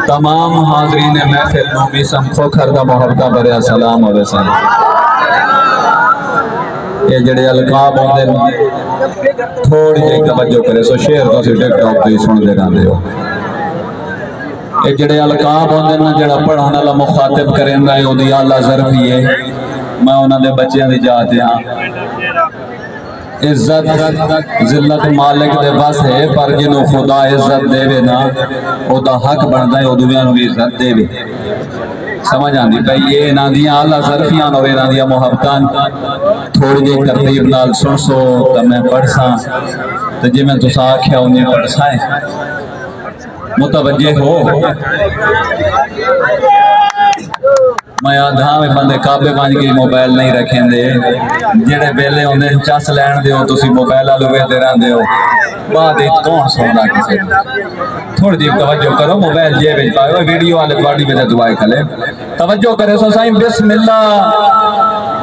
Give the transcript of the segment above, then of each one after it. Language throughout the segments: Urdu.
تمام حاضرین محفل نومی سمکھو کھردہ محبتہ بریا سلام اور رسال یہ جڑے القاب ہوندے تھوڑی جائے توجہ کرے سو شیر تو سے ٹک ٹاک بھی سن دے گاندے ہو یہ جڑے القاب ہوندے نا جڑا پڑھانا اللہ مخاطب کریں رہے ہو دی اللہ ظرفی ہے میں انہوں نے بچیاں دی جاتے ہیں عزت ذلت مالک دے بس ہے پر جنہوں خدا عزت دے وے نا او دا حق بڑھتا ہے او دنیا نو بھی عزت دے وے سمجھ آندی بھئی یہ نا دیا اللہ ظرفیان اور نا دیا محبتان تھوڑی جی ترتیب نال سن سو تا میں پڑھ ساں تو جی میں تو ساکھیا انہیں پڑھ سائیں متوجہ ہو میں آدھا میں بندے کعبے بانج کے موبائل نہیں رکھیں دے جڑے بیلے ہوندے چاس لین دے ہو تو سی موبائل آلوے دے رہن دے ہو بات ایک کون سونا کسی تھوڑی دیو توجہ کرو موبائل جے بیج پائے ویڈیو والے تواڈی وجہ دعائے کھلے توجہ کرے سو سائیں بسم اللہ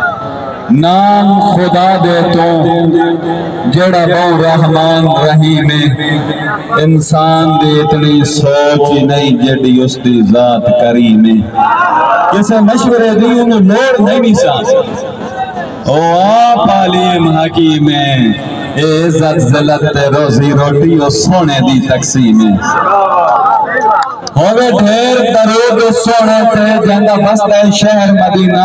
نام خدا دے تو جڑا بہو رحمان رحیم انسان دے اتنی سوچ نہیں جڑی اس دی ذات کریم جیسے مشورے دی انہوں لوڑ نہیں سانس او آپ علیم حکیم اے عزت ذلت روزی روٹی و سونے دی تقسیم ہوئے ڈھیر درود سونے تے جہندہ بستے شہر مدینہ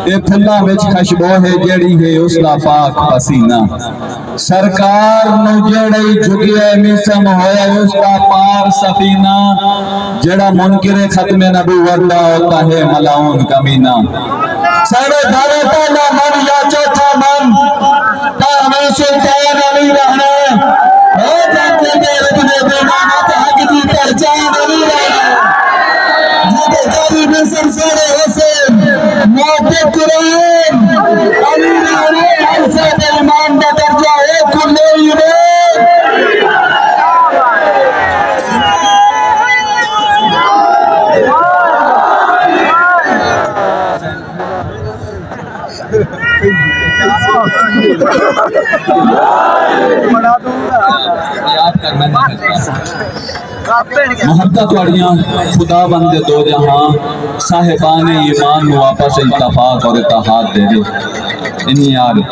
اے پھلا وچ خشبو ہے جڑی ہے اس کا پاک پسینہ سرکار نو جڑی جھگیے میسم ہویا اس کا پار سفینہ جڑا منکر ختم نبوت دا ہوتا ہے ملاؤن کمینہ سارے دارے پہلا من یا چوتھا من تا ہمیں سلطان علی رہنے اے جانتے دیر اپنے بیمانہ تا حق دی پہچان علی رہنے جب جاری بسم سارے حسین موتب قرآن علی رہنے حسین ایمان دا درجہ ایک کلے ایمان محبت واڑیاں خدا بندے دو جہاں صاحبان ایمان نو آپس اتفاق اور اتحاد دے دے انہی آرے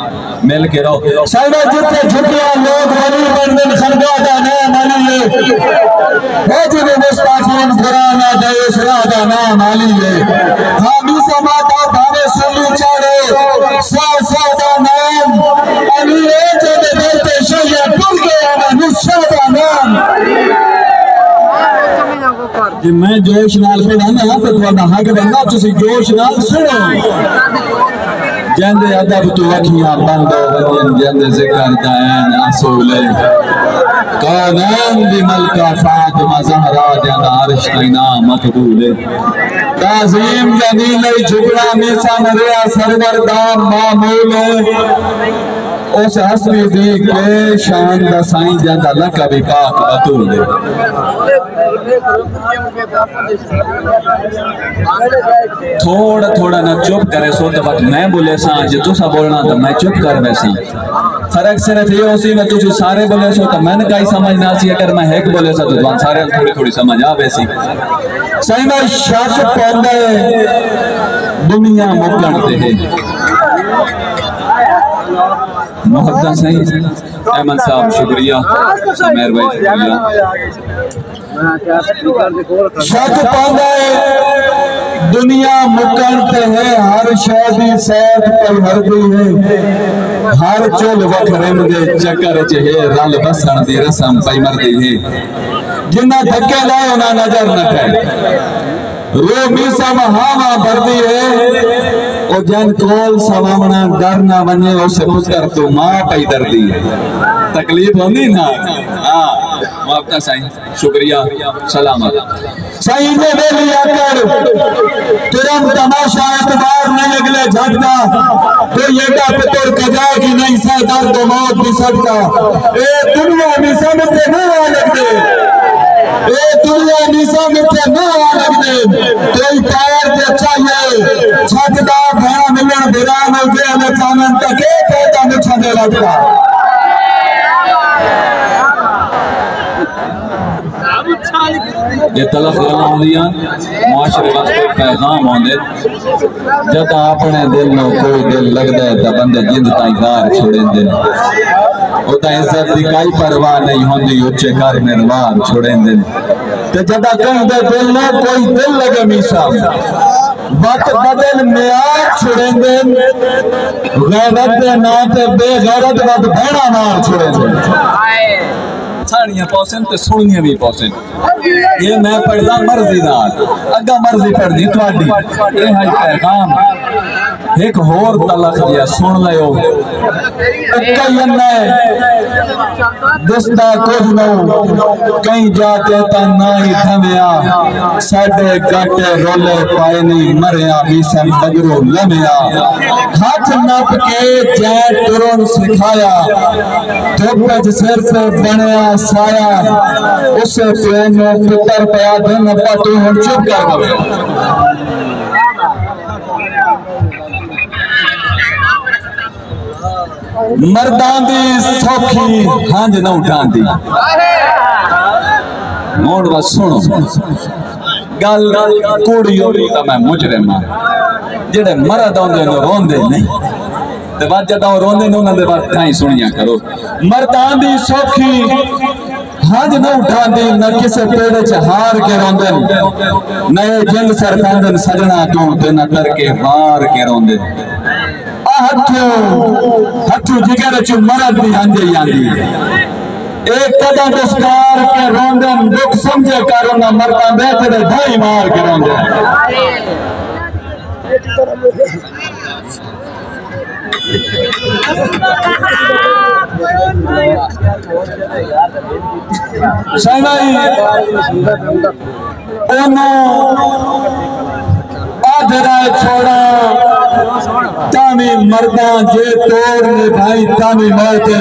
مل کے رہو صاحبہ جتے جھٹیاں لوگ ولی بندن خرگاہ دا نام علی لے حجب مستعفین قرآنہ دے اسرا دا نام علی لے حامی سماتا بھاوے سلی چاڑے سا دا نام علی لے جب دیتے شیعہ پل گیا نا نشہ دا نام کہ میں جوش نال پہ نا تو تھوڑا حق بندہ تسی جوش نال سنو جندے ادب تو اکھیاں بند ہو ونجن جندے ذکر دائن اصولے کونان بھی ملکہ فاطمہ زہرا جند عرش تینا مقبولے تعظیم جنیلے جھگڑا میسان ریا سرور دام معمولے اس حسبی دی کے شان دا سائیں جندہ لکا بھی پاک بطولے تھوڑا نہ چپ کرے سو تو وقت میں بولے ساں جی تو سا بولنا تو میں چپ کر بیسی فرق صرف یہ ہو سی میں تجھے سارے بولے سو تو میں نے کئی سمجھنا سی اگر میں ایک بولے سا تو سارے تھوڑی سمجھ آ بیسی صحیح میں شاک پوندے دنیا مکلنتے ہیں محبتہ صحیح احمد صاحب شکریہ مہر بھائی شکریہ شک پاندے دنیا مکانتے ہیں ہر شادی ساتھ پر ہر بھی ہے ہر چول وکھرم دے چکر چہے رل بسن دی رسم پائی مردی ہے جنہ دھکے لائے انہا نظر نہ کھائے رو میسا مہاما بردی ہے او جن کول سوامنا در نہ بنے اسے پتر تو ماں پائی دردی ہے تکلیف ہوندی نا معافتہ سائیں شکریہ سلامت سائیں نے بے لیا کر ترم تماشا اعتبار نہیں اگلے جھٹتا تو یہ ڈا پتر کجا کی نہیں سا درد و موت بھی سکتا اے دنیا میں سمجھتے نہ آلک دے اے دنیا میں سمجھتے نہ آلک دے کوئی پائر دے چاہیے چھٹتا بھیڑا ملن بھیران ہو گیا میں چانن تک ایک ہوتا میں چھٹے لگتا یہ تلخ گلاں ہوندیاں معاشرے واسطے پیغام ہوندے جد اپنے دل نو کوئی دل لگدا ہے تے بندے جند تائیں گار چھوڑیندے او تے عزت دی کئی پرواہ نہیں ہوندی اچے گھر میں روار چھوڑیندے تے جدا کہیں دے دل نو کوئی دل لگے میسا وقت بدل معیار چھوڑیندے غیرت دے نام تے بے غیرت وقت بھیڑا مار چھوڑیندے ساڑیاں پوسن تے سنیاں بھی پوسن یہ میں پڑھدا مرضی نال اگا مرضی پڑھ دی تواڈی یہ ہے پیغام ایک ہور تلخ جیا سن لیو کئی نئے دستا کچھ نو کہیں جاتے تا نائی دھمیا ساڑھے گھٹے رولے پائے نہیں مریا بیسن بگرو لمیا ہاتھ نپ کے جائے ٹرون سکھایا دھوپے جسر پہ بنیا سایا اسے پہنو فکر پیا دن اپا تو ہم چپ کر گئے مردان دی سوکھی ہانج نہ اٹھان دی موڑ و سنو گل کوڑی ہوئی تا میں مجرم جڑے مرد ہوندے نو روندے نہیں تے بات جدا روندے نو نہ دے بات کہیں سنیاں کرو مردان دی سوکھی ہانج نہ اٹھان دی نہ کسے پیڑے چہار کے روندن نئے جنگ سر پاندن سجنا تو تے نہ کر کے وار کے روندن ہتھو جگر چو مرد بھی ہنجے یاندی ایک قدم دستار کے روندن دکھ سمجھے کرونا مردان بیٹھے دھائی مار کے روندن سینائی انہوں آدھرائے چھوڑا تامی مردان جے توڑنے بھائی تامی موتے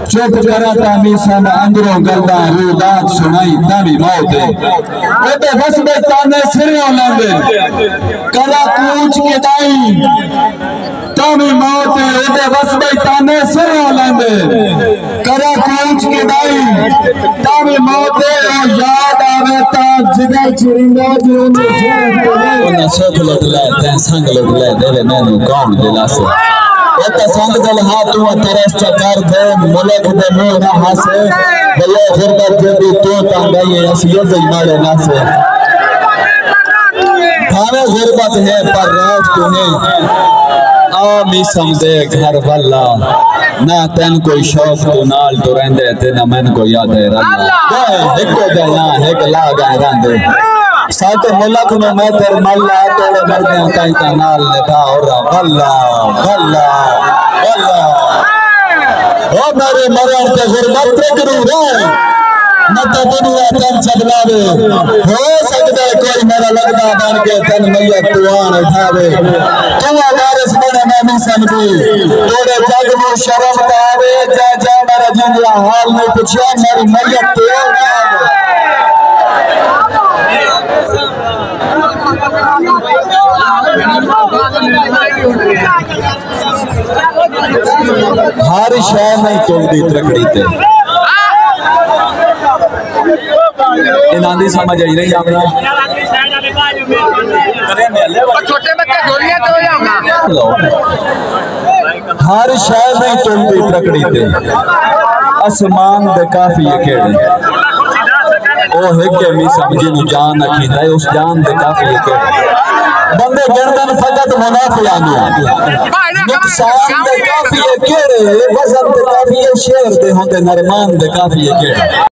چپ کرا تامی سن اندروں گردان رودات سنائی تامی موتے اوٹے بس بیتانے سریوں لندے کرا کوچ کے دائی تامی موتے اوٹے بس بیتانے سریوں لندے کرا کوچ کے دائی تامی موتے یاد آویتا جگر چرندہ جو انہیں سوکھ لوگ لائے دیں سنگ لوگ لائے دے میں نو کون دلا سے ایتا سنگ دل ہاتھوں ترس چکر دے ملک دے مونا ہاسے بلے غربت دے بھی تو تنگائی ہے اسیے زی مارے نہ سے بھاوے غربت ہے پر راج تو نے آمی سمدے گھر واللہ نہ تین کوئی شوق تو نال تو رہندے تے نہ من کو یاد ہے رہا ہکو دے نہ ہک لاغ آئے رہندے ساتھ ملک میں میں تر ملا توڑے مردیاں کہیں تنال نبھا اور رہا واللہ واللہ واللہ او میرے مران تے غربت تے کرو رہے نہ تو دنیا تن چبلاوے ہو سکتا ہے کوئی میرا لگنا بان کے تن میت توان اٹھاوے تو وارس بڑے میں نہیں سمجھی توڑے جگ میں شرم تاوے جا جا میرا جنگلہ حال میں پچھا میری میت توان آوے ہر شہر نہیں توڑ دی ترکڑی تے انہاں دی سمجھ آئی رہی آمنا چھوٹے بچے گولیاں تو جاؤں ہر شہر نہیں توڑ دی ترکڑی تے اسمان دے کافی اکیڑے او ہکے می سمجھی نو جان اکھی دائے اس جان دے کافی اکیڑے بندے گردن فقط منافع آنیا نقصان دے کافی اکیڑے وزن دے کافی شیر دے ہوندے نرمان دے کافی اکیڑے